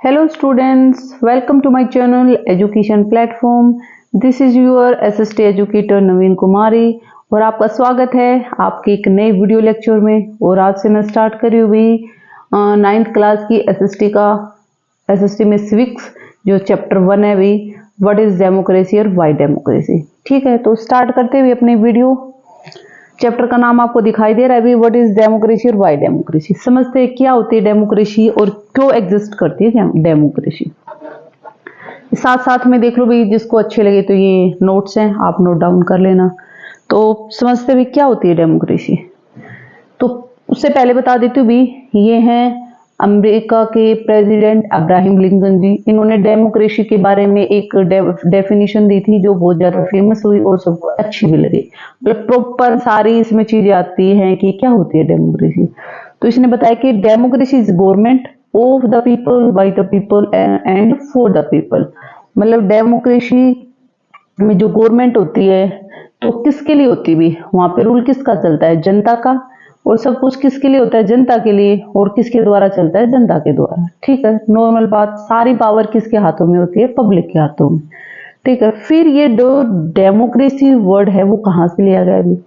Hello students, welcome to my channel Education Platform. This is your SST educator Naveen Kumari और आपका स्वागत है आपके एक नए वीडियो लेक्चर में। और आज से मैं स्टार्ट करी हुई 9th क्लास की एसएसटी में सिविक्स जो चैप्टर 1 है भी व्हाट इज डेमोक्रेसी और वाई डेमोक्रेसी। ठीक है, तो स्टार्ट करते हुए अपने वीडियो। चैप्टर का नाम आपको दिखाई दे रहा है भी व्हाट इज डेमोक्रेसी और वाई डेमोक्रेसी। समझते हैं क्या होती है डेमोक्रेसी और क्यों एग्जिस्ट करती है डेमोक्रेसी। साथ साथ में देख लो भाई, जिसको अच्छे लगे तो ये नोट्स हैं, आप नोट डाउन कर लेना। तो समझते भी क्या होती है डेमोक्रेसी। तो उससे पहले बता देती हूँ भी, ये हैं अमेरिका के प्रेसिडेंट अब्राहम लिंकन जी। इन्होंने डेमोक्रेसी के बारे में एक डेफिनेशन दी थी जो बहुत ज्यादा फेमस हुई और सबको अच्छी भी लगी। मतलब प्रॉपर सारी इसमें चीजें आती हैं कि क्या होती है डेमोक्रेसी। तो इसने बताया कि democracy is government of the people, bye the people and for the people. मतलब डेमोक्रेसी में जो गवर्नमेंट होती है तो किसके लिए होती है भी, वहां पे रूल किसका चलता है, जनता का। और सब कुछ किसके लिए होता है, जनता के लिए। और किसके द्वारा चलता है, जनता के द्वारा। ठीक है, नॉर्मल बात। सारी पावर किसके हाथों में होती है, पब्लिक के हाथों में। ठीक है, फिर ये जो डेमोक्रेसी वर्ड है वो कहाँ से लिया गया भी,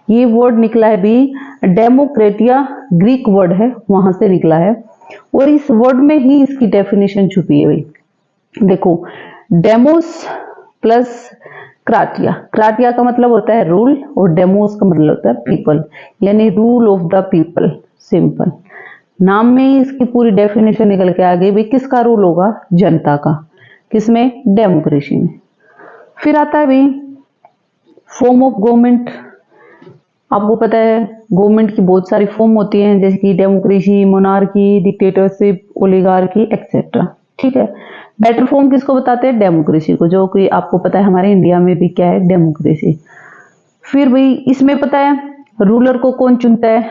ये वर्ड निकला है भी डेमोक्रेटिया, ग्रीक वर्ड है, वहां से निकला है। और इस वर्ड में ही इसकी डेफिनेशन छुपी है भाई। देखो, डेमोस प्लस क्राटिया। क्राटिया का मतलब होता है रूल और डेमोस का मतलब होता है पीपल, यानी rule of the people. Simple, नाम में ही इसकी पूरी डेफिनेशन निकल के आ गई भी किसका रूल होगा, जनता का। किसमें, डेमोक्रेसी में। फिर आता है भी फॉर्म ऑफ गवर्नमेंट। आपको पता है गवर्नमेंट की बहुत सारी फॉर्म होती हैं, जैसे कि democracy, monarchy, dictatorship, oligarchy etcetera. ठीक है, बेटर फॉर्म किसको बताते हैं, डेमोक्रेसी को, जो कि आपको पता है हमारे इंडिया में भी क्या है, डेमोक्रेसी। फिर भाई इसमें पता है रूलर को कौन चुनता है,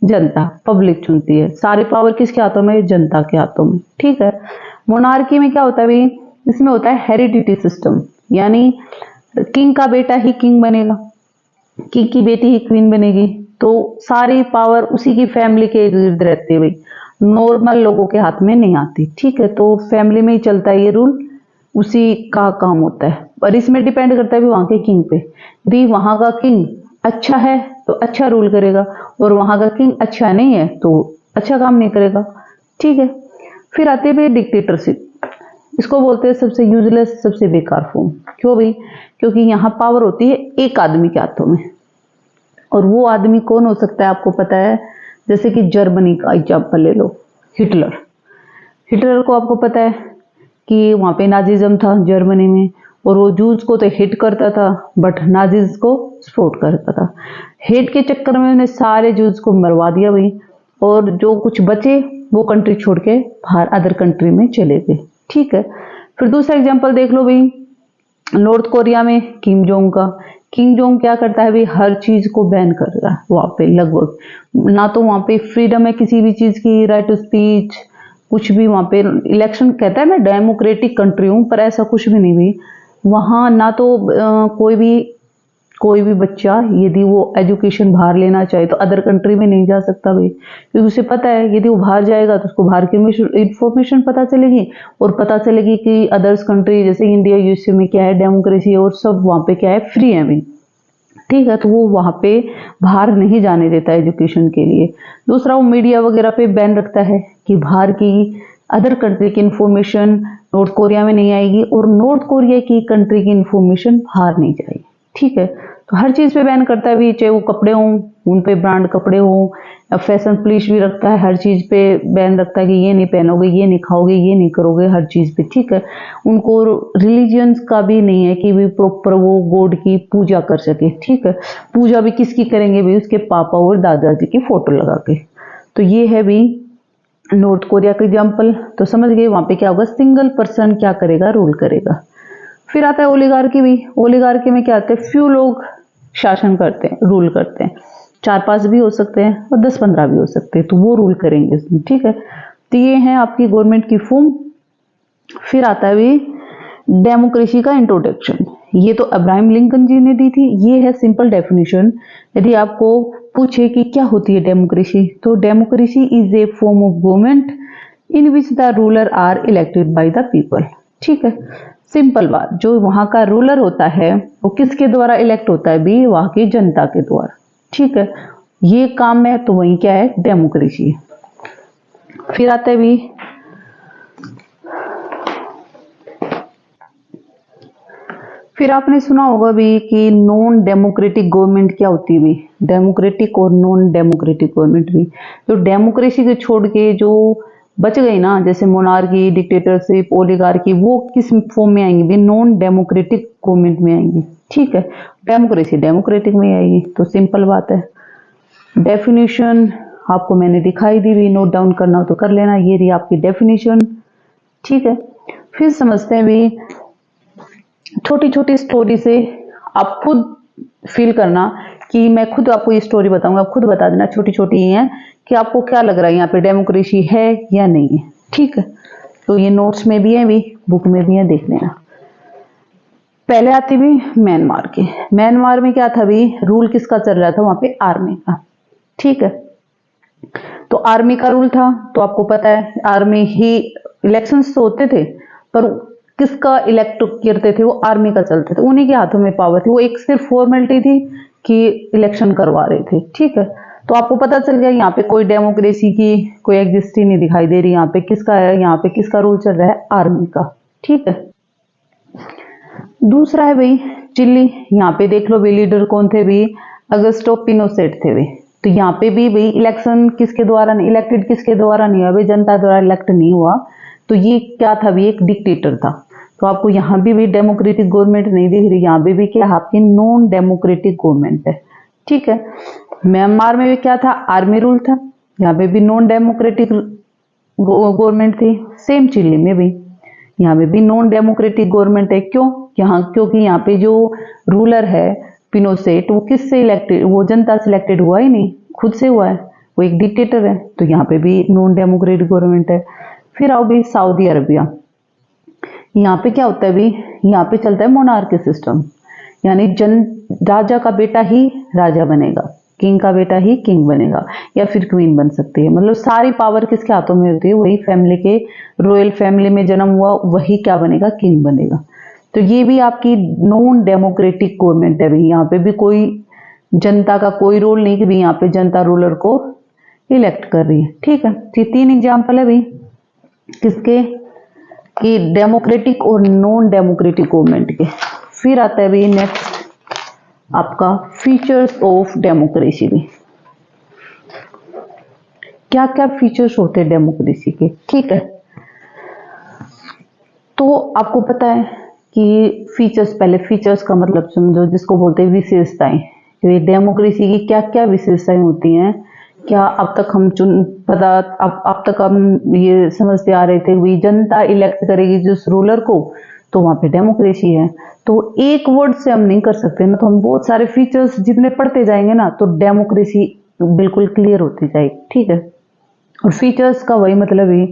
जनता, पब्लिक चुनती है। सारी पावर किसके हाथों में, जनता के हाथों में। ठीक है, मोनार्की में क्या होता है भाई, इसमें होता है हेरिडिटी सिस्टम, यानी किंग का बेटा ही किंग बनेगा, किंग की बेटी ही क्वीन बनेगी। तो सारी पावर उसी की फैमिली के इर्द गिर्द रहती है भाई, नॉर्मल लोगों के हाथ में नहीं आती। ठीक है, तो फैमिली में ही चलता है ये रूल, उसी का काम होता है। और इसमें डिपेंड करता है भी वहां के किंग पे भी, वहां का किंग अच्छा है तो अच्छा रूल करेगा, और वहां का किंग अच्छा नहीं है तो अच्छा काम नहीं करेगा। ठीक है, फिर आते हैं डिक्टेटरशिप। इसको बोलते हैं सबसे यूजलेस, सबसे बेकार फॉर्म। क्यों भाई, क्योंकि यहाँ पावर होती है एक आदमी के हाथों में। और वो आदमी कौन हो सकता है आपको पता है, जैसे कि जर्मनी का एग्जाम्पल ले लो, हिटलर। हिटलर को आपको पता है कि वहां पे नाजिज्म था जर्मनी में, और वो जूस को तो हिट करता था बट नाजिज को सपोर्ट करता था। हिट के चक्कर में उन्हें सारे जूस को मरवा दिया भाई, और जो कुछ बचे वो कंट्री छोड़ के बाहर अदर कंट्री में चले गए। ठीक है, फिर दूसरा एग्जाम्पल देख लो भाई, नॉर्थ कोरिया में किम जोंग का। किम जोंग क्या करता है भाई, हर चीज को बैन कर रहा है वहां पे लगभग। ना तो वहां पे फ्रीडम है किसी भी चीज की, राइट टू स्पीच, कुछ भी। वहां पे इलेक्शन, कहता है मैं डेमोक्रेटिक कंट्री हूं, पर ऐसा कुछ भी नहीं भी वहां। ना तो कोई भी बच्चा यदि वो एजुकेशन बाहर लेना चाहे तो अदर कंट्री में नहीं जा सकता भाई, क्योंकि उसे पता है यदि वो बाहर जाएगा तो उसको बाहर की इंफॉर्मेशन पता चलेगी, और पता चलेगी कि अदर्स कंट्री जैसे इंडिया, यूएसए में क्या है, डेमोक्रेसी और सब वहां पे क्या है, फ्री है भाई। ठीक है, तो वो वहां पे बाहर नहीं जाने देता एजुकेशन के लिए। दूसरा, वो मीडिया वगैरह पे बैन रखता है कि बाहर की अदर कंट्री की इंफॉर्मेशन नॉर्थ कोरिया में नहीं आएगी, और नॉर्थ कोरिया की कंट्री की इंफॉर्मेशन बाहर नहीं जाएगी। ठीक है, तो हर चीज पे बैन करता है भी, चाहे वो कपड़े हों, उन पे ब्रांड कपड़े हों, या फैशन पुलिस भी रखता है, हर चीज पे बैन रखता है कि ये नहीं पहनोगे, ये नहीं खाओगे, ये नहीं करोगे, हर चीज पे। ठीक है, उनको रिलीजियंस का भी नहीं है कि भी प्रॉपर वो गॉड की पूजा कर सके। ठीक है, पूजा भी किसकी करेंगे भी, उसके पापा और दादाजी की फोटो लगा के। तो ये है भी नॉर्थ कोरिया का एग्जाम्पल। तो समझ गए वहां पे क्या होगा, सिंगल पर्सन क्या करेगा, रूल करेगा। फिर आता है ओलिगार्की भी। ओलिगार्की में क्या आता है, फ्यू लोग शासन करते हैं, रूल करते हैं। 4-5 भी हो सकते हैं और 10-15 भी हो सकते हैं, तो वो रूल करेंगे उसमें। ठीक है, तो ये है आपकी गवर्नमेंट की फॉर्म। फिर आता है भी डेमोक्रेसी का इंट्रोडक्शन। ये तो अब्राहम लिंकन जी ने दी थी, ये है सिंपल डेफिनेशन। यदि आपको पूछे कि क्या होती है डेमोक्रेसी, तो democracy is a form of government in which the ruler are elected by the people. ठीक है, सिंपल बात, जो वहां का रूलर होता है वो किसके द्वारा इलेक्ट होता है भी, वहां की जनता के द्वारा। ठीक है, ये काम है तो वही क्या है, डेमोक्रेसी है। फिर आते भी फिर आपने सुना होगा भी कि नॉन डेमोक्रेटिक गवर्नमेंट क्या होती है भी, डेमोक्रेटिक और नॉन डेमोक्रेटिक गवर्नमेंट भी। जो डेमोक्रेसी को छोड़ के जो बच गई ना, जैसे मोनार्की, डिक्टेटरशिप, ओलिगार्की, वो किस फॉर्म में आएंगी भी, नॉन डेमोक्रेटिक गवर्नमेंट में आएंगी। ठीक है, डेमोक्रेसी डेमोक्रेटिक में आएगी। तो सिंपल बात है। डेफिनेशन आपको मैंने दिखाई दी भी, नोट डाउन करना हो तो कर लेना, ये रही आपकी डेफिनेशन। ठीक है, फिर समझते हैं भी, छोटी छोटी स्टोरी से आप खुद फील करना कि मैं खुद आपको ये स्टोरी बताऊंगा, आप खुद बता देना, छोटी छोटी ही है, कि आपको क्या लग रहा है यहाँ पे डेमोक्रेसी है या नहीं है। ठीक है, तो ये नोट्स में भी है भी, बुक में भी है, देख लेना। पहले आती भी म्यांमार की। म्यांमार में क्या था भी, रूल किसका चल रहा था वहां पे, आर्मी का। ठीक है, तो आर्मी का रूल था, तो आपको पता है आर्मी ही इलेक्शंस तो होते थे, पर किसका इलेक्ट करते थे, वो आर्मी का चलते थे, उन्हीं के हाथों में पावर थी। वो एक सिर्फ फॉर्मेलिटी थी कि इलेक्शन करवा रहे थे। ठीक है, तो आपको पता चल गया यहाँ पे कोई डेमोक्रेसी की कोई एग्जिस्ट ही नहीं दिखाई दे रही। यहाँ पे किसका है, यहाँ पे किसका रूल चल रहा है, आर्मी का। ठीक है, दूसरा है भाई चिल्ली। यहाँ पे देख लो भाई, लीडर कौन थे भी, अगस्टो पिनोसेट थे भाई। तो यहाँ पे भी भाई इलेक्शन किसके द्वारा नहीं, इलेक्टेड किसके द्वारा नहीं हुआ भाई, जनता द्वारा इलेक्ट नहीं हुआ। तो ये क्या था भी, एक डिक्टेटर था। तो आपको यहाँ भी डेमोक्रेटिक गवर्नमेंट नहीं दिख रही, यहाँ भी क्या है आपकी नॉन डेमोक्रेटिक गवर्नमेंट है। ठीक है, म्यांमार में भी क्या था, आर्मी रूल था, यहाँ पे भी नॉन डेमोक्रेटिक गवर्नमेंट थी। सेम चिली में भी, यहाँ पे भी नॉन डेमोक्रेटिक गवर्नमेंट है। क्यों, यहाँ क्योंकि यहाँ पे जो रूलर है पिनोसेट, वो किससे इलेक्टेड, वो जनता से इलेक्टेड हुआ ही नहीं, खुद से हुआ है, वो एक डिक्टेटर है। तो यहाँ पे भी नॉन डेमोक्रेटिक गवर्नमेंट है। फिर आओ भी सऊदी अरबिया। यहाँ पे क्या होता है भी, यहाँ पे चलता है मोनार्की सिस्टम, यानी राजा का बेटा ही राजा बनेगा, किंग का बेटा ही किंग बनेगा, या फिर क्वीन बन सकती है। मतलब सारी पावर किसके हाथों में होती है, वही फैमिली के, रॉयल फैमिली में जन्म हुआ वही क्या बनेगा, किंग बनेगा। तो ये भी आपकी नॉन डेमोक्रेटिक गवर्नमेंट है भाई। यहाँ पे भी कोई जनता का कोई रोल नहीं कि भाई यहाँ पे जनता रूलर को इलेक्ट कर रही है। ठीक है, ये 3 एग्जाम्पल है भाई किसके, कि डेमोक्रेटिक और नॉन डेमोक्रेटिक गवर्नमेंट के। फिर आता है भाई नेक्स्ट आपका फीचर्स ऑफ डेमोक्रेसी भी, क्या क्या फीचर्स होते हैं डेमोक्रेसी के। ठीक है, तो आपको पता है कि फीचर्स, पहले फीचर्स का मतलब समझो, जिसको बोलते हैं विशेषताएं। तो ये डेमोक्रेसी की क्या क्या विशेषताएं होती हैं, क्या अब तक हम अब तक हम ये समझते आ रहे थे कि जनता इलेक्ट करेगी जिस रूलर को, तो वहां पे डेमोक्रेसी है। तो एक वर्ड से हम नहीं कर सकते ना, तो हम बहुत सारे फीचर्स जितने पढ़ते जाएंगे ना, तो डेमोक्रेसी बिल्कुल क्लियर होती जाएगी। ठीक है, और फीचर्स का वही मतलब है,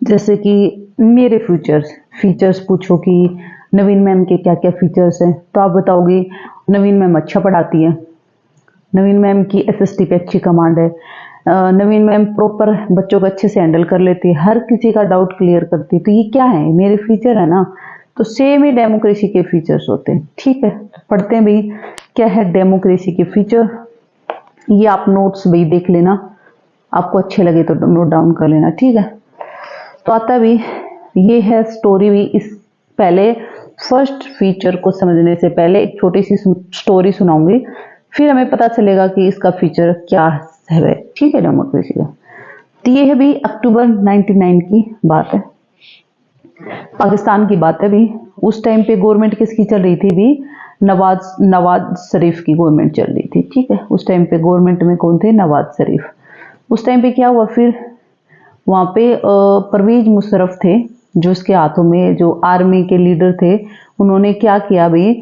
जैसे कि मेरे फीचर्स पूछो कि नवीन मैम के क्या क्या फीचर्स हैं, तो आप बताओगे नवीन मैम अच्छा पढ़ाती है, नवीन मैम की एसएसटी पे अच्छी कमांड है, नवीन मैम प्रॉपर बच्चों को अच्छे से हैंडल कर लेती है, हर किसी का डाउट क्लियर करती है। तो ये क्या है, मेरे फीचर है ना। तो सेम ही डेमोक्रेसी के फीचर्स होते हैं। ठीक है, पढ़ते हैं भाई क्या है डेमोक्रेसी के फीचर। ये आप नोट्स भाई देख लेना, आपको अच्छे लगे तो नोट डाउन कर लेना। ठीक है, तो आता भी ये है स्टोरी भी। इस पहले फर्स्ट फीचर को समझने से पहले एक छोटी सी स्टोरी सुनाऊंगी, फिर हमें पता चलेगा कि इसका फीचर क्या है। ठीक है, डेमोक्रेसी का। तो ये है भी अक्टूबर 99 की बात है, पाकिस्तान की बात है भी। उस टाइम पे गवर्नमेंट किसकी चल रही थी भी, नवाज शरीफ की गवर्नमेंट चल रही थी। ठीक है, उस टाइम पे गवर्नमेंट में कौन थे, नवाज शरीफ। उस टाइम पे क्या हुआ, फिर वहां पे परवेज मुशर्रफ थे, जो उसके हाथों में जो आर्मी के लीडर थे, उन्होंने क्या किया भाई,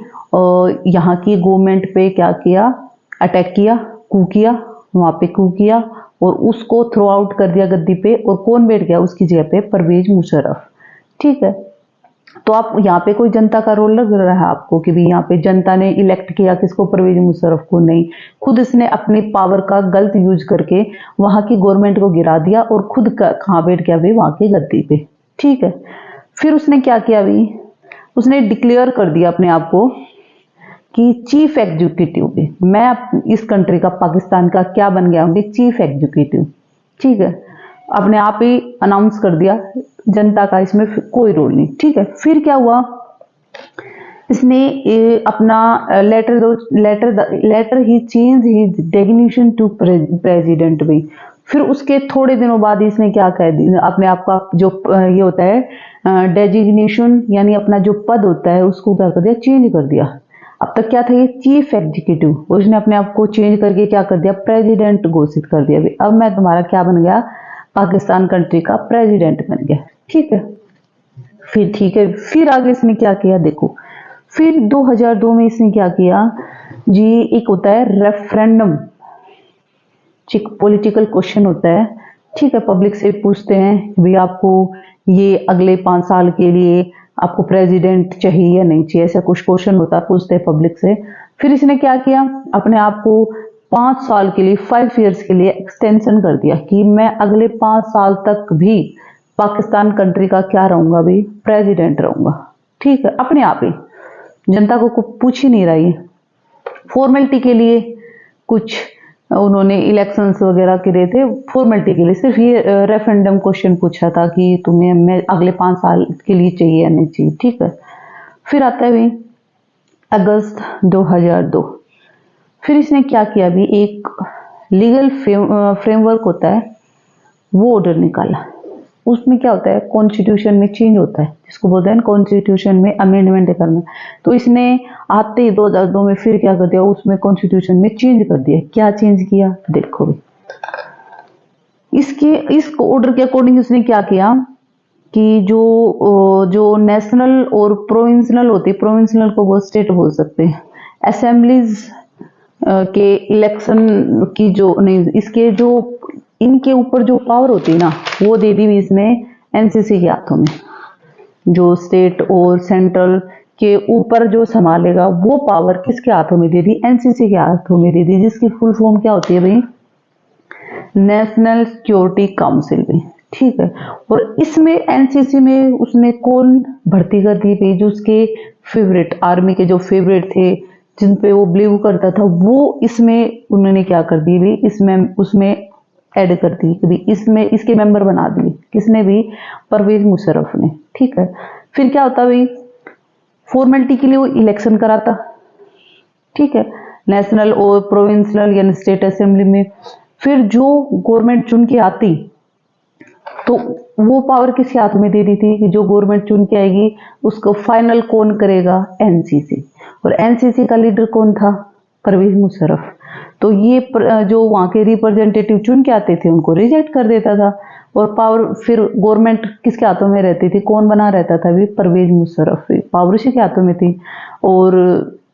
यहाँ की गवर्नमेंट पे क्या किया, अटैक किया, कू किया, वहां पे कू किया और उसको थ्रो आउट कर दिया गद्दी पे। और कौन बैठ गया उसकी जगह पे, परवेज मुशर्रफ। ठीक है, तो आप यहाँ पे कोई जनता का रोल लग रहा है आपको कि भी यहाँ पे जनता ने इलेक्ट किया किसको, परवेज मुशर्रफ को? नहीं, खुद इसने अपनी पावर का गलत यूज करके वहां की गवर्नमेंट को गिरा दिया और खुद कहाँ बैठ गया भाई, वहां की गद्दी पे। ठीक है, फिर उसने क्या किया भाई, उसने डिक्लेयर कर दिया अपने आप को कि चीफ एग्जीक्यूटिव भी, मैं इस कंट्री का, पाकिस्तान का क्या बन गया हूँ, चीफ एग्जीक्यूटिव। ठीक है, अपने आप ही अनाउंस कर दिया, जनता का इसमें कोई रोल नहीं। ठीक है, फिर क्या हुआ, इसने अपना लेटर ही चेंज ही डेजिग्नेशन टू प्रेसिडेंट भी। फिर उसके थोड़े दिनों बाद इसने क्या कह दिया, अपने आप का जो ये होता है डेजिग्नेशन, यानी अपना जो पद होता है उसको क्या कर दिया, चेंज कर दिया। अब तक क्या था, ये चीफ एग्जीक्यूटिव, उसने अपने आप को चेंज करके क्या कर दिया, प्रेसिडेंट घोषित कर दिया। अब मैं तुम्हारा क्या बन गया, पाकिस्तान कंट्री का प्रेसिडेंट बन गया। ठीक है, फिर ठीक है, फिर आगे इसने क्या किया देखो, फिर 2002 में इसने क्या किया जी, एक होता है रेफरेंडम, एक पॉलिटिकल क्वेश्चन होता है। ठीक है, पब्लिक से पूछते हैं भाई आपको ये अगले 5 साल के लिए आपको प्रेसिडेंट चाहिए या नहीं चाहिए, ऐसा कुछ क्वेश्चन होता है, पूछते हैं पब्लिक से। फिर इसने क्या किया, अपने आप को 5 साल के लिए, 5 ईयर्स के लिए एक्सटेंशन कर दिया कि मैं अगले 5 साल तक भी पाकिस्तान कंट्री का क्या रहूंगा भाई, प्रेसिडेंट रहूंगा। ठीक है, अपने आप ही, जनता को पूछ ही नहीं रही, फॉर्मेलिटी के लिए कुछ उन्होंने इलेक्शंस वगैरह करे थे, फॉर्मेलिटी के लिए सिर्फ ये रेफरेंडम क्वेश्चन पूछा था कि तुम्हें मैं अगले 5 साल के लिए चाहिए या नहीं चाहिए। ठीक है, फिर आता है भाई अगस्त 2002, फिर इसने क्या किया भी, एक लीगल फ्रेमवर्क होता है वो ऑर्डर निकाला। उसमें क्या होता है, कॉन्स्टिट्यूशन में चेंज होता है, जिसको बोलते हैं कॉन्स्टिट्यूशन में अमेंडमेंट करना। तो इसने आते ही 2002 में फिर क्या कर दिया, उसमें कॉन्स्टिट्यूशन में चेंज कर दिया। क्या चेंज किया देखो भी, इस ऑर्डर के अकॉर्डिंग उसने क्या किया कि जो नेशनल और प्रोविंशियल होती है, प्रोविंशियल को वो स्टेट बोल सकते हैं, असेंबलीज के इलेक्शन की जो नहीं, इसके जो इनके ऊपर जो पावर होती है ना, वो दे दी इसने एनसीसी के हाथों में। जो स्टेट और सेंट्रल के ऊपर जो संभालेगा वो पावर किसके हाथों में दे दी, एनसीसी के हाथों में दे दी, जिसकी फुल फॉर्म क्या होती है भाई, नेशनल सिक्योरिटी काउंसिल भी। ठीक है, और इसमें एनसीसी में उसने कौन भर्ती कर दी भाई, जो उसके फेवरेट, आर्मी के जो फेवरेट थे, जिन पे वो बिलीव करता था, वो इसमें उन्होंने क्या कर दी भी, इसमें उसमें ऐड कर दी कि इसमें इसके मेंबर बना दिए, किसने भी, परवेज मुशर्रफ ने। ठीक है, फिर क्या होता भाई, फॉर्मेलिटी के लिए वो इलेक्शन कराता। ठीक है, नेशनल और प्रोविंशियल यानी स्टेट असेंबली में। फिर जो गवर्नमेंट चुन के आती, तो वो पावर किसके हाथ में दे दी थी कि जो गवर्नमेंट चुन के आएगी उसको फाइनल कौन करेगा, एनसीसी। और एनसीसी का लीडर कौन था, परवेज मुशर्रफ। तो ये जो वहाँ के रिप्रेजेंटेटिव चुन के आते थे उनको रिजेक्ट कर देता था, और पावर फिर गवर्नमेंट किसके हाथों में रहती थी, कौन बना रहता था भी, परवेज मुशर्रफ, पावर उसी के हाथों में थी। और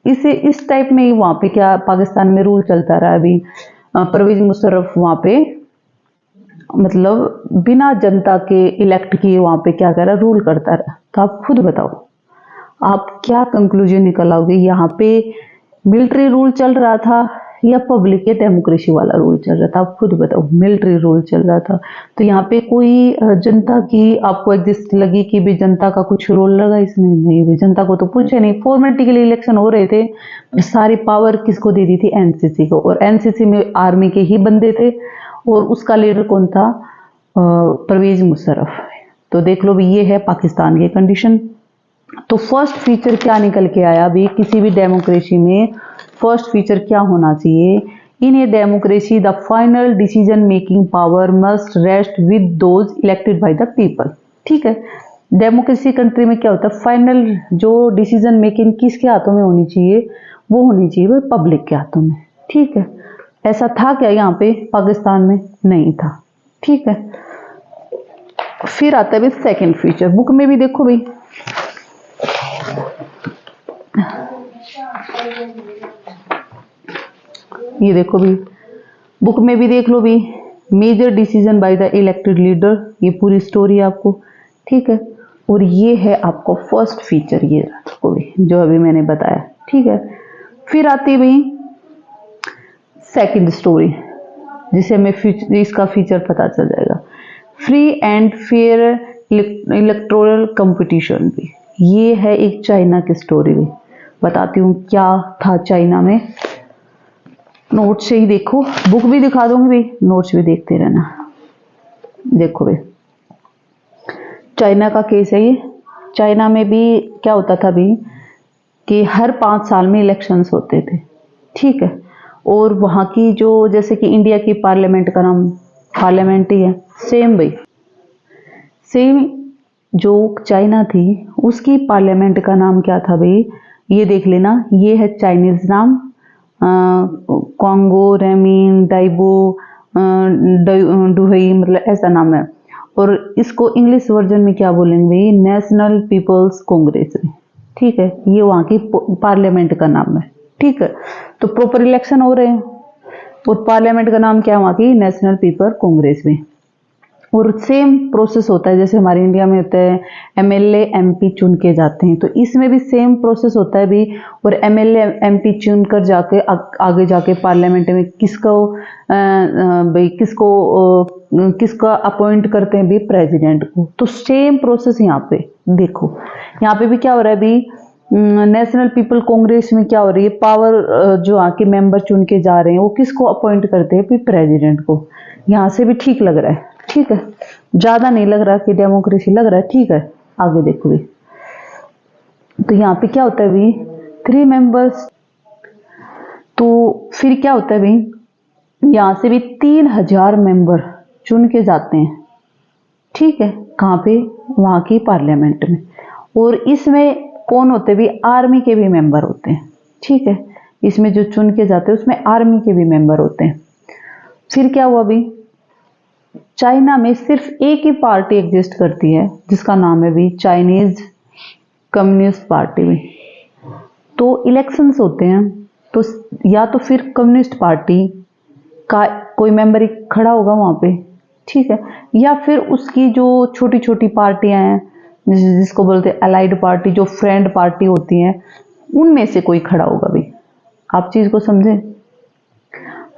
इस टाइप में ही वहाँ पे क्या पाकिस्तान में रूल चलता रहा अभी। परवेज मुशर्रफ वहाँ पे मतलब बिना जनता के इलेक्ट किए वहाँ पे क्या कर रहा, रूल करता रहा। तो आप खुद बताओ, आप क्या कंक्लूजन निकल आओगे, यहाँ पे मिलिट्री रूल चल रहा था या पब्लिक के डेमोक्रेसी वाला रूल चल रहा था? आप खुद बताओ, मिलिट्री रूल चल रहा था। तो यहाँ पे कोई जनता की आपको एग्जिस्ट लगी कि भी जनता का कुछ रोल लगा इसमें? नहीं भी, जनता को तो पूछे नहीं, फॉर्मेलिटी के लिए इलेक्शन हो रहे थे। सारी पावर किसको दे दी थी, एनसीसी को, और एनसीसी में आर्मी के ही बंदे थे, और उसका लीडर कौन था, परवेज मुशर्रफ। तो देख लो भी, ये है पाकिस्तान की कंडीशन। तो फर्स्ट फीचर क्या निकल के आया भी, किसी भी डेमोक्रेसी में फर्स्ट फीचर क्या होना चाहिए, in a democracy the final decision making power must rest with those elected by the people. ठीक है, डेमोक्रेसी कंट्री में क्या होता है, फाइनल जो डिसीजन मेकिंग किसके हाथों में होनी चाहिए, वो होनी चाहिए वो पब्लिक के हाथों में। ठीक है, ऐसा था क्या यहाँ पे पाकिस्तान में? नहीं था। ठीक है, फिर आता है सेकंड फीचर, बुक में भी देखो भाई, ये देखो भी, बुक में भी देख लो भी, major decision by the elected leader, ये पूरी स्टोरी आपको। ठीक है, और ये है आपको फर्स्ट फीचर, ये जो अभी मैंने बताया, ठीक है। फिर आती है भाई सेकंड स्टोरी, जिसे हमें इसका फीचर पता चल जाएगा, free and fair electoral competition भी। ये है एक चाइना की स्टोरी भी, बताती हूँ क्या था चाइना में। नोट से ही देखो, बुक भी दिखा दूंगी भाई, नोट्स भी देखते रहना। देखो भाई चाइना का केस है ये। चाइना में भी क्या होता था भी कि हर 5 साल में इलेक्शंस होते थे, ठीक है। और वहाँ की जो, जैसे कि इंडिया की पार्लियामेंट का नाम पार्लियामेंट ही है, सेम भाई सेम जो चाइना थी उसकी पार्लियामेंट का नाम क्या था भाई, ये देख लेना। ये है चाइनीज नाम, कॉन्गो रेमिन डाइबो डुहई, मतलब ऐसा नाम है। और इसको इंग्लिश वर्जन में क्या बोलेंगे भाई, नेशनल पीपल्स कांग्रेस, ठीक है। ये वहाँ की पार्लियामेंट का नाम है, ठीक है। तो प्रॉपर इलेक्शन हो रहे हैं और पार्लियामेंट का नाम क्या है वहाँ की, नेशनल पीपल कांग्रेस में। और सेम प्रोसेस होता है जैसे हमारे इंडिया में होता है, एमएलए एमपी चुन के जाते हैं, तो इसमें भी सेम प्रोसेस होता है भी। और एमएलए एमपी चुन कर जाके आगे जाके पार्लियामेंट में किसको भाई किसका अपॉइंट करते हैं भी, प्रेसिडेंट को। तो सेम प्रोसेस यहाँ पे देखो, यहाँ पे भी क्या हो रहा है भी, नेशनल पीपल कांग्रेस में क्या हो रही है, पावर जो आके मेंबर चुन के जा रहे हैं वो किसको अपॉइंट करते हैं भी, प्रेसिडेंट को। यहाँ से भी ठीक लग रहा है, ठीक है, ज्यादा नहीं लग रहा कि डेमोक्रेसी लग रहा है, ठीक है। आगे देखो भी, तो यहाँ पे क्या होता है भी 3 मेंबर्स, तो फिर क्या होता है भी यहाँ से भी 3000 मेंबर चुन के जाते हैं, ठीक है। कहाँ पे, वहाँ की पार्लियामेंट में। और इसमें कौन होते भी, आर्मी के भी मेंबर होते हैं, ठीक है। इसमें जो चुन के जाते हैं उसमें आर्मी के भी मेंबर होते हैं। फिर क्या हुआ भी, चाइना में सिर्फ एक ही पार्टी एग्जिस्ट करती है जिसका नाम है भी चाइनीज कम्युनिस्ट पार्टी भी। तो इलेक्शंस होते हैं तो या तो फिर कम्युनिस्ट पार्टी का कोई मेंबर खड़ा होगा वहां पे, ठीक है, या फिर उसकी जो छोटी छोटी पार्टियां हैं जिसको बोलते हैं अलाइड पार्टी, जो फ्रेंड पार्टी होती हैं, उनमें से कोई खड़ा होगा भी। आप चीज को समझे,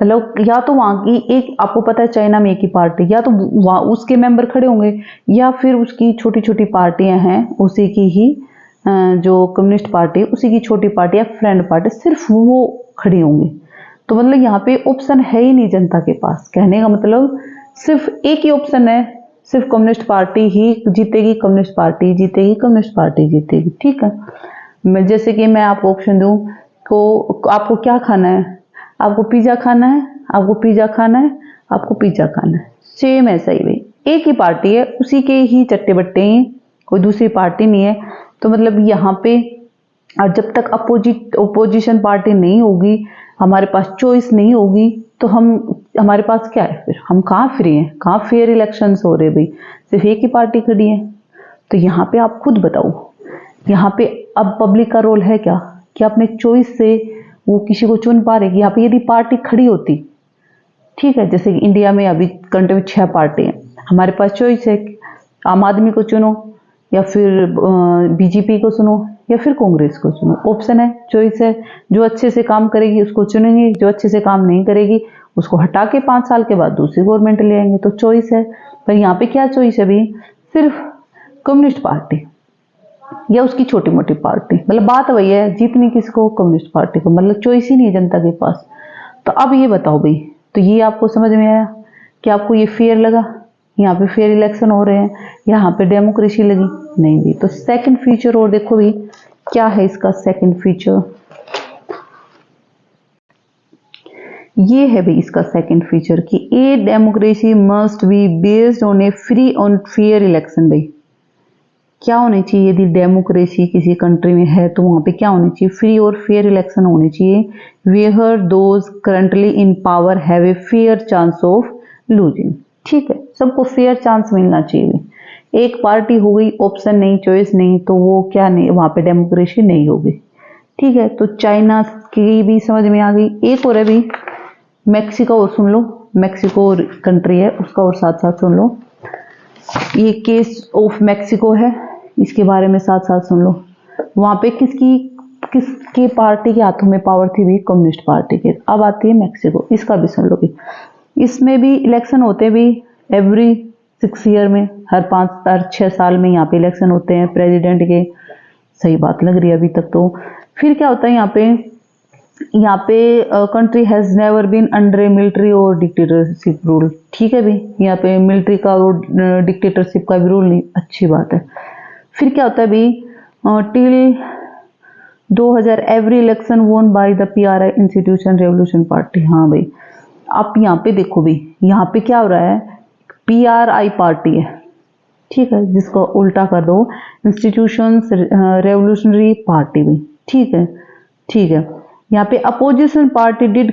मतलब या तो वहां की एक, आपको पता है चाइना में एक ही पार्टी, या तो वहां उसके मेंबर खड़े होंगे, या फिर उसकी छोटी छोटी पार्टियां हैं उसी की ही, जो कम्युनिस्ट पार्टी उसी की छोटी पार्टी या फ्रेंड पार्टी, सिर्फ वो खड़ी होंगी। तो मतलब यहाँ पे ऑप्शन है ही नहीं जनता के पास, कहने का मतलब सिर्फ एक ही ऑप्शन है, सिर्फ कम्युनिस्ट पार्टी ही जीतेगी, कम्युनिस्ट पार्टी जीतेगी, कम्युनिस्ट पार्टी जीतेगी, ठीक है। मैं जैसे कि मैं आपको ऑप्शन दूं को, आपको क्या खाना है, आपको पिज्जा खाना है, आपको पिज्जा खाना है, आपको पिज्जा खाना है, सेम ऐसा ही भाई, एक ही पार्टी है, उसी के ही चट्टे बट्टे हैं, कोई दूसरी पार्टी नहीं है। तो मतलब यहाँ पे, और जब तक अपोजिशन पार्टी नहीं होगी, हमारे पास चॉइस नहीं होगी, तो हमारे पास क्या है फिर, हम कहाँ फ्री हैं, कहाँ फेयर इलेक्शंस हो रहे भाई, सिर्फ एक ही पार्टी खड़ी है। तो यहाँ पे आप खुद बताओ, यहाँ पे अब पब्लिक का रोल है क्या कि अपने चॉइस से वो किसी को चुन पा रहे। यहाँ पे यदि पार्टी खड़ी होती, ठीक है, जैसे कि इंडिया में अभी कंट्री में 6 पार्टी हैं, हमारे पास चॉइस है, आम आदमी को चुनो, या फिर बीजेपी को सुनो, या फिर कांग्रेस को चुनो, ऑप्शन है, चॉइस है। जो अच्छे से काम करेगी उसको चुनेंगे, जो अच्छे से काम नहीं करेगी उसको हटा के 5 साल के बाद दूसरी गवर्नमेंट ले आएंगे, तो चॉइस है। पर यहाँ पे क्या चॉइस है भाई, सिर्फ कम्युनिस्ट पार्टी या उसकी छोटी मोटी पार्टी, मतलब बात वही है, जीतनी किसको, कम्युनिस्ट पार्टी को, मतलब चॉइस ही नहीं है जनता के पास। तो अब ये बताओ भाई, तो ये आपको समझ में आया कि आपको ये फेयर लगा, यहाँ पे फेयर इलेक्शन हो रहे हैं, यहाँ पे डेमोक्रेसी लगी नहीं भी। तो सेकंड फीचर और देखो भी क्या है इसका सेकंड फीचर, ये है भाई इसका सेकंड फीचर कि a democracy must be based on A free and fair election. भाई क्या होनी चाहिए, यदि डेमोक्रेसी किसी कंट्री में है तो वहां पे क्या होनी चाहिए, फ्री और फेयर इलेक्शन होने चाहिए, where those currently in power have a fair chance of losing, ठीक है, सबको फेयर चांस मिलना चाहिए। एक पार्टी हो गई, ऑप्शन नहीं, चॉइस नहीं, तो वो क्या नहीं, वहां पे डेमोक्रेसी नहीं होगी, ठीक है। तो चाइना की भी समझ में आ गई। एक और है भी मैक्सिको, और सुन लो, मैक्सिको कंट्री है उसका और साथ साथ सुन लो। ये केस ऑफ मैक्सिको है इसके बारे में साथ साथ सुन लो। वहाँ पे किसकी पार्टी के हाथों में पावर थी भी? कम्युनिस्ट पार्टी के। अब आती है मेक्सिको, इसका भी सुन लो भी। इसमें भी इलेक्शन होते भी एवरी 6 ईयर में, हर 6 साल में यहाँ पे इलेक्शन होते हैं प्रेसिडेंट के। सही बात लग रही है अभी तक तो। फिर क्या होता है यहाँ पे country has never been under a military और डिक्टेटरशिप रूल। ठीक है भी, यहाँ पे मिलिट्री का और डिक्टेटरशिप का भी रूल नहीं। अच्छी बात है। फिर क्या होता है भी, टिल 2000 एवरी इलेक्शन वोन by the PRI institution revolution party. हाँ भाई, आप यहाँ पे देखो भी, यहाँ पे क्या हो रहा है, PRI पार्टी है, ठीक है, जिसको उल्टा कर दो इंस्टीट्यूशंस रेवोल्यूशनरी पार्टी भी। ठीक है, ठीक है। यहाँ पे opposition party did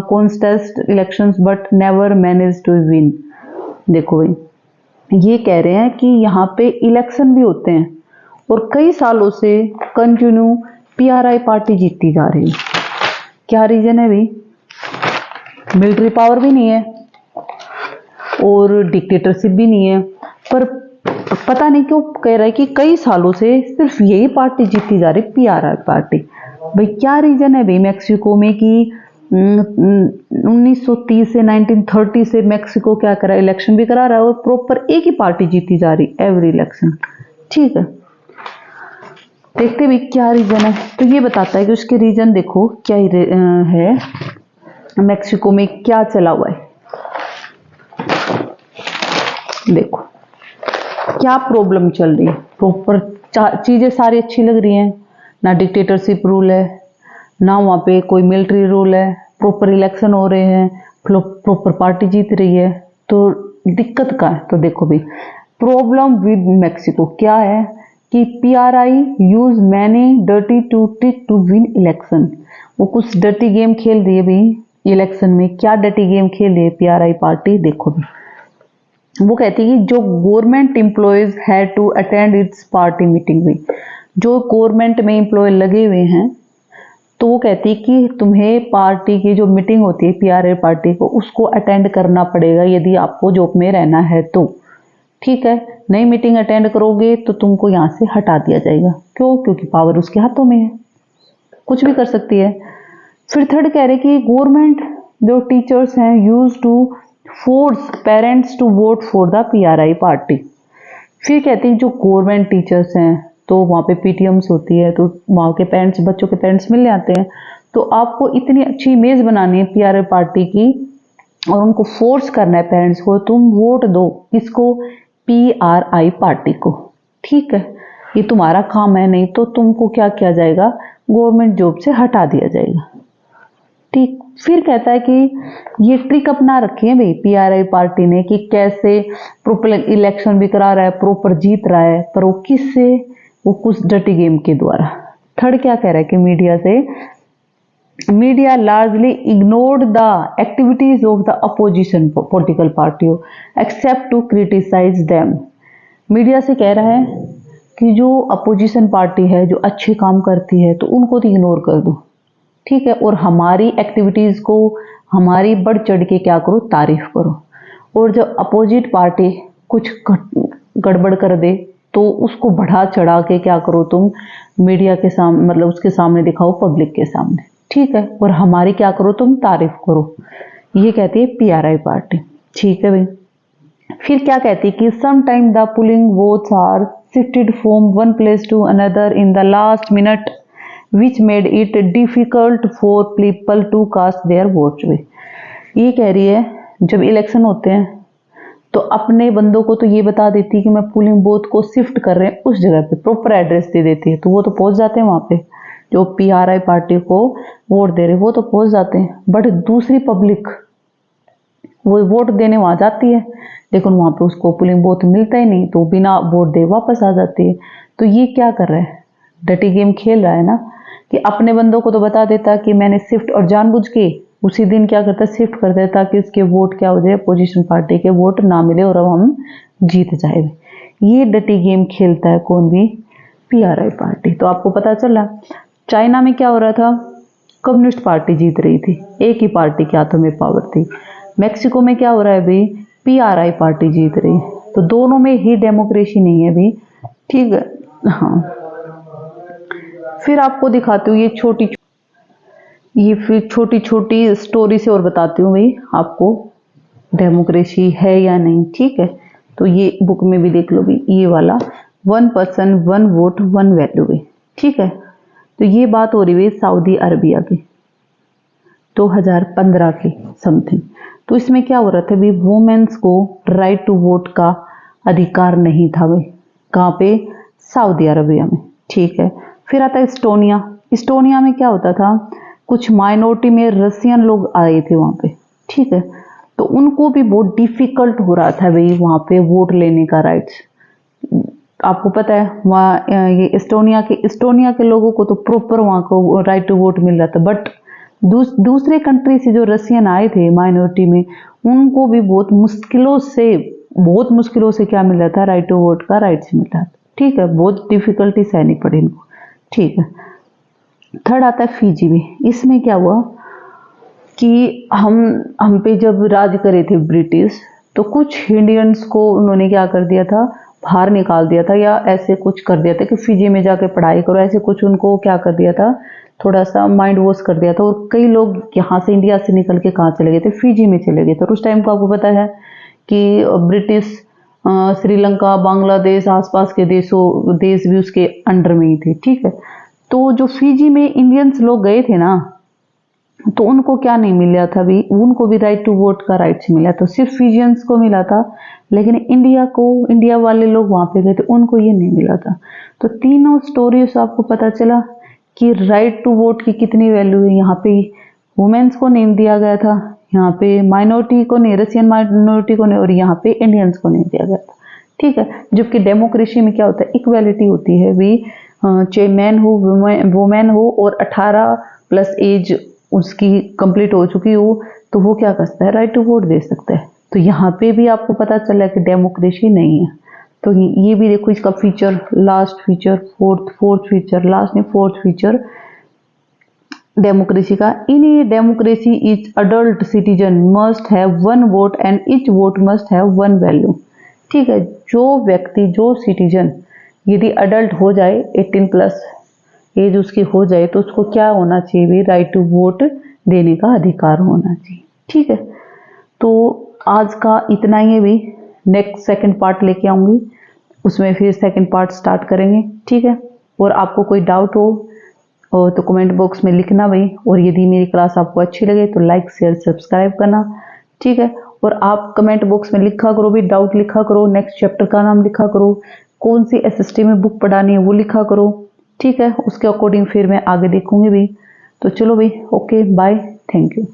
contest elections but never manage to win. देखो भाई, ये कह रहे हैं कि यहाँ पे इलेक्शन भी होते हैं और कई सालों से कंटिन्यू PRI पार्टी जीतती जा रही है। क्या रीजन है भाई? मिलिट्री पावर भी नहीं है और डिक्टेटरशिप भी नहीं है, पर पता नहीं क्यों कह रहा है कि कई सालों से सिर्फ यही पार्टी जीती जा रही, PRI पार्टी। भाई क्या रीजन है भाई मेक्सिको में कि 1930 से 1930 से मेक्सिको क्या करा, इलेक्शन भी करा रहा है और प्रॉपर एक ही पार्टी जीती जा रही एवरी इलेक्शन। ठीक है, देखते भी क्या रीजन है। तो ये बताता है कि उसके रीजन देखो क्या है, मेक्सिको में क्या चला हुआ है। देखो क्या प्रॉब्लम चल रही है। प्रॉपर चीजें सारी अच्छी लग रही हैं, ना डिक्टेटरशिप रूल है, ना वहाँ पे कोई मिलिट्री रूल है, प्रॉपर इलेक्शन हो रहे हैं, प्रॉपर पार्टी जीत रही है। तो दिक्कत क्या है? तो देखो भी, प्रॉब्लम विद मेक्सिको क्या है कि PRI use many dirty to trick to win election. वो कुछ डर्टी गेम खेल रही है भी इलेक्शन में। क्या डर्टी गेम खेल रही है PRI पार्टी? देखो भी, वो कहती है कि जो government employees had to attend its party meeting हुई। जो गवर्नमेंट में एम्प्लॉय लगे हुए हैं, तो वो कहती है कि तुम्हें पार्टी की जो मीटिंग होती है PRI पार्टी को, उसको अटेंड करना पड़ेगा यदि आपको जॉब में रहना है तो। ठीक है, नई मीटिंग अटेंड करोगे तो तुमको यहाँ से हटा दिया जाएगा। क्यों? क्योंकि पावर उसके हाथों में है, कुछ भी कर सकती है। फिर थर्ड कह रहे कि गवर्नमेंट जो टीचर्स हैं use to force parents to vote for the PRI party. फिर कहते हैं जो गवर्नमेंट टीचर्स हैं, तो वहाँ पे PTMs होती है, तो वहाँ के पेरेंट्स, बच्चों के पेरेंट्स मिल जाते हैं। तो आपको इतनी अच्छी इमेज बनानी है PRI पार्टी की और उनको फोर्स करना है पेरेंट्स को, तुम वोट दो किसको? PRI पार्टी को। ठीक है, ये तुम्हारा काम है, नहीं तो तुमको क्या किया जाएगा? गवर्नमेंट जॉब से हटा दिया जाएगा। ठीक। फिर कहता है कि ये ट्रिक अपना रखी है भाई PRI पार्टी ने कि कैसे प्रॉपर इलेक्शन भी करा रहा है, प्रॉपर जीत रहा है, पर वो किससे? वो कुछ डर्टी गेम के द्वारा। थर्ड क्या कह रहा है कि मीडिया से, media largely ignored the activities of the opposition political party except to criticise them. Media से कह रहा है कि जो अपोजिशन पार्टी है, जो अच्छे काम करती है, तो उनको तो इग्नोर कर दो। ठीक है, और हमारी एक्टिविटीज को, हमारी बढ़ चढ़ के क्या करो? तारीफ करो। और जब अपोजिट पार्टी कुछ गड़बड़ कर दे तो उसको बढ़ा चढ़ा के क्या करो? तुम मीडिया के सामने, मतलब उसके सामने दिखाओ, पब्लिक के सामने। ठीक है, और हमारी क्या करो? तुम तारीफ करो। ये कहती है PRI पार्टी। ठीक है भाई। फिर क्या कहती है कि sometime the polling votes are shifted from one place to another in the last minute which made it difficult for people to cast their votes with। ये कह रही है जब इलेक्शन होते हैं तो अपने बंदों को तो ये बता देती है कि मैं पोलिंग बूथ को शिफ्ट कर रहे हैं उस जगह पे, प्रॉपर एड्रेस दे देती है, तो वो तो पहुंच जाते हैं वहाँ पे। जो PRI पार्टी को वोट दे रहे वो तो पहुंच जाते हैं, बट दूसरी पब्लिक वो वोट देने वहाँ जाती है, लेकिन वहाँ पे उसको पोलिंग बूथ मिलता ही नहीं, तो बिना वोट दे वापस आ जाती है। तो ये क्या कर रहा है? डटी गेम खेल रहा है ना, कि अपने बंदों को तो बता देता कि मैंने शिफ्ट, और जानबूझ के उसी दिन क्या करता? शिफ्ट कर देता ताकि उसके वोट क्या हो जाए? अपोजिशन पार्टी के वोट ना मिले और अब हम जीत जाए। ये डटी गेम खेलता है कौन भी? PRI party. तो आपको पता चला चाइना में क्या हो रहा था? कम्युनिस्ट पार्टी जीत रही थी, एक ही पार्टी के हाथों में पावर थी। मेक्सिको में क्या हो रहा है भाई? PRI पार्टी जीत रही है। तो दोनों में ही डेमोक्रेसी नहीं है भी, ठीक है। हाँ, फिर आपको दिखाती हूँ ये फिर छोटी छोटी स्टोरी से और बताती हूँ भाई आपको डेमोक्रेसी है या नहीं, ठीक है। तो ये बुक में भी देख लो भी, ये वाला 1 पर्सन 1 वोट 1 वैल्यू है, ठीक है। तो ये बात हो रही है सऊदी अरबिया की 2015 के समथिंग। तो इसमें क्या हो रहा था भी, वुमेन्स को राइट टू वोट का अधिकार नहीं था भाई, कहाँ पे, सऊदी अरबिया में, ठीक है। फिर आता है इस्टोनिया में क्या होता था, कुछ माइनॉरिटी में रसियन लोग आए थे वहाँ पे, ठीक है। तो उनको भी बहुत डिफिकल्ट हो रहा था भाई वहाँ पे वोट लेने का राइट्स। आपको पता है वहाँ ये इस्टोनिया के लोगों को तो प्रॉपर वहाँ को राइट टू वोट मिल रहा था, बट दूसरे कंट्री से जो रसियन आए थे माइनॉरिटी में, उनको भी बहुत मुश्किलों से क्या मिल रहा था, राइट टू वोट का राइट्स मिल रहा था, ठीक है। बहुत डिफिकल्टी सहनी पड़ी इनको, ठीक है। थर्ड आता है फिजी में। इसमें क्या हुआ कि हम पे जब राज करे थे ब्रिटिश, तो कुछ इंडियंस को उन्होंने क्या कर दिया था, बाहर निकाल दिया था, या ऐसे कुछ कर दिया था कि फिजी में जाके पढ़ाई करो, ऐसे कुछ उनको क्या कर दिया था, थोड़ा सा माइंड वॉश कर दिया था। और कई लोग यहाँ से इंडिया से निकल के कहाँ चले गए थे, फिजी में चले गए थे। और उस टाइम को आपको पता है कि ब्रिटिश श्रीलंका, बांग्लादेश, आसपास के देश भी उसके अंडर में ही थे, ठीक है। तो जो फिजी में इंडियंस लोग गए थे ना, तो उनको क्या नहीं मिला था भी, उनको भी राइट टू वोट का राइट्स मिला। तो सिर्फ फिजियंस को मिला था, लेकिन इंडिया वाले लोग वहां पे गए थे, उनको ये नहीं मिला था। तो तीनों स्टोरी से आपको पता चला कि राइट टू वोट की कितनी वैल्यू है। यहाँ पे वुमेन्स को नहीं दिया गया था, यहाँ पे माइनॉरिटी को नहीं, रशियन माइनॉरिटी को नहीं, और यहाँ पे इंडियंस को नहीं दिया गया था, ठीक है। जबकि डेमोक्रेसी में क्या होता है, इक्वालिटी होती है भी, चाहे मैन हो वुमेन हो, और 18 प्लस एज उसकी कंप्लीट हो चुकी हो, तो वो क्या कर सकता है, राइट टू वोट दे सकता है। तो यहाँ पे भी आपको पता चला कि डेमोक्रेसी नहीं है। तो ये भी देखो, इसका feature, last feature, fourth feature, last नहीं फोर्थ फीचर डेमोक्रेसी का, in democracy etch adult citizen must have 1 vote and each vote must have 1 value, ठीक है। जो सिटीजन यदि अडल्ट हो जाए, 18 प्लस एज उसकी हो जाए, तो उसको क्या होना चाहिए भी, राइट टू वोट देने का अधिकार होना चाहिए, ठीक है। तो आज का इतना ही है भी, नेक्स्ट सेकंड पार्ट लेके आऊंगी, उसमें फिर सेकंड पार्ट स्टार्ट करेंगे, ठीक है। और आपको कोई डाउट हो तो कमेंट बॉक्स में लिखना भाई। और यदि मेरी क्लास आपको अच्छी लगे तो लाइक शेयर सब्सक्राइब करना, ठीक है। और आप कमेंट बॉक्स में लिखा करो भी, डाउट लिखा करो, नेक्स्ट चैप्टर का नाम लिखा करो, कौन सी एसएसटी में बुक पढ़ानी है वो लिखा करो, ठीक है। उसके अकॉर्डिंग फिर मैं आगे देखूंगी भी। तो चलो भाई, ओके बाय, थैंक यू।